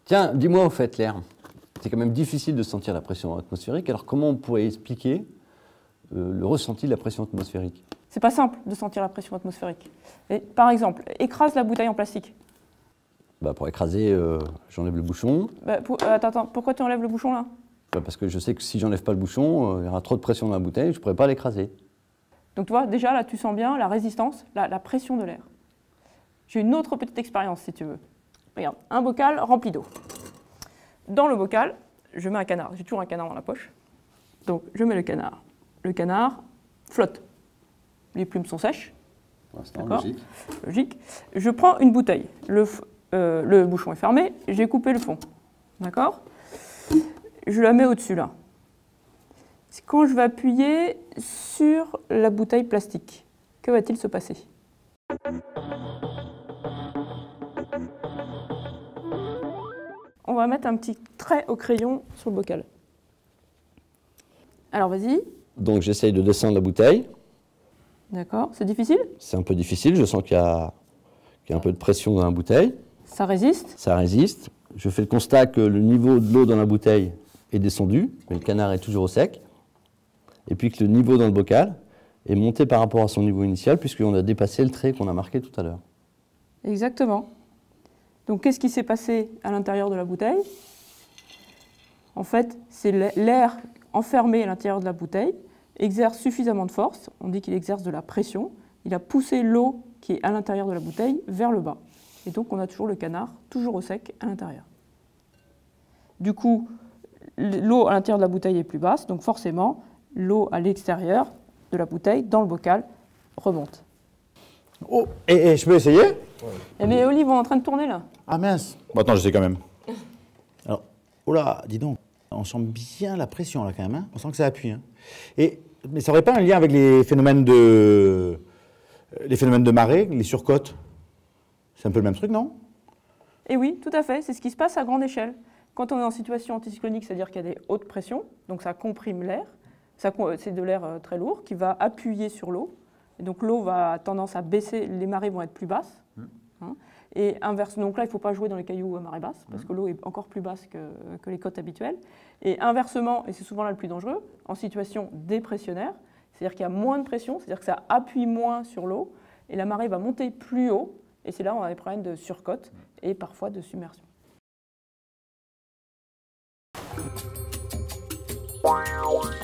Tiens, dis-moi au fait, l'air. C'est quand même difficile de sentir la pression atmosphérique. Alors comment on pourrait expliquer le ressenti de la pression atmosphérique? C'est pas simple de sentir la pression atmosphérique. Et, par exemple, écrase la bouteille en plastique. Bah, pour écraser, j'enlève le bouchon. Bah, attends, pourquoi tu enlèves le bouchon là? Bah, parce que je sais que si j'enlève pas le bouchon, il y aura trop de pression dans la bouteille, je ne pourrai pas l'écraser. Donc tu vois, déjà là tu sens bien la résistance, la pression de l'air. J'ai une autre petite expérience si tu veux. Regarde, un bocal rempli d'eau. Dans le bocal, je mets un canard. J'ai toujours un canard dans la poche. Donc je mets le canard. Le canard flotte. Les plumes sont sèches. Logique. Logique. Je prends une bouteille. Le bouchon est fermé. J'ai coupé le fond. D'accord? Je la mets au-dessus là. Quand je vais appuyer sur la bouteille plastique, que va-t-il se passer? On va mettre un petit trait au crayon sur le bocal. Alors vas-y. Donc j'essaye de descendre la bouteille. D'accord, c'est difficile? C'est un peu difficile, je sens qu'il y a un peu de pression dans la bouteille. Ça résiste? Ça résiste. Je fais le constat que le niveau de l'eau dans la bouteille est descendu, mais le canard est toujours au sec. Et puis que le niveau dans le bocal est monté par rapport à son niveau initial, puisqu'on a dépassé le trait qu'on a marqué tout à l'heure. Exactement. Donc qu'est-ce qui s'est passé à l'intérieur de la bouteille? En fait, c'est l'air enfermé à l'intérieur de la bouteille exerce suffisamment de force, on dit qu'il exerce de la pression, il a poussé l'eau qui est à l'intérieur de la bouteille vers le bas. Et donc on a toujours le canard, toujours au sec à l'intérieur. Du coup, l'eau à l'intérieur de la bouteille est plus basse, donc forcément, l'eau à l'extérieur de la bouteille, dans le bocal, remonte. Oh, et je peux essayer? Eh mais Olive, on est en train de tourner là. Ah mince. Bon, attends, j'essaie quand même. Alors, oh là, dis donc, on sent bien la pression là quand même, hein. On sent que ça appuie. Hein. Mais ça n'aurait pas un lien avec les phénomènes de marée, les surcotes? C'est un peu le même truc, non? Eh oui, tout à fait, c'est ce qui se passe à grande échelle. Quand on est en situation anticyclonique, c'est-à-dire qu'il y a des hautes pressions, donc ça comprime l'air, c'est de l'air très lourd qui va appuyer sur l'eau. Et donc l'eau va tendance à baisser, les marées vont être plus basses. Hein, et inverse, donc là, il ne faut pas jouer dans les cailloux à marée basse, parce que l'eau est encore plus basse que les côtes habituelles. Et inversement, et c'est souvent là le plus dangereux, en situation dépressionnaire, c'est-à-dire qu'il y a moins de pression, c'est-à-dire que ça appuie moins sur l'eau, et la marée va monter plus haut, et c'est là où on a des problèmes de surcote et parfois de submersion. Wow.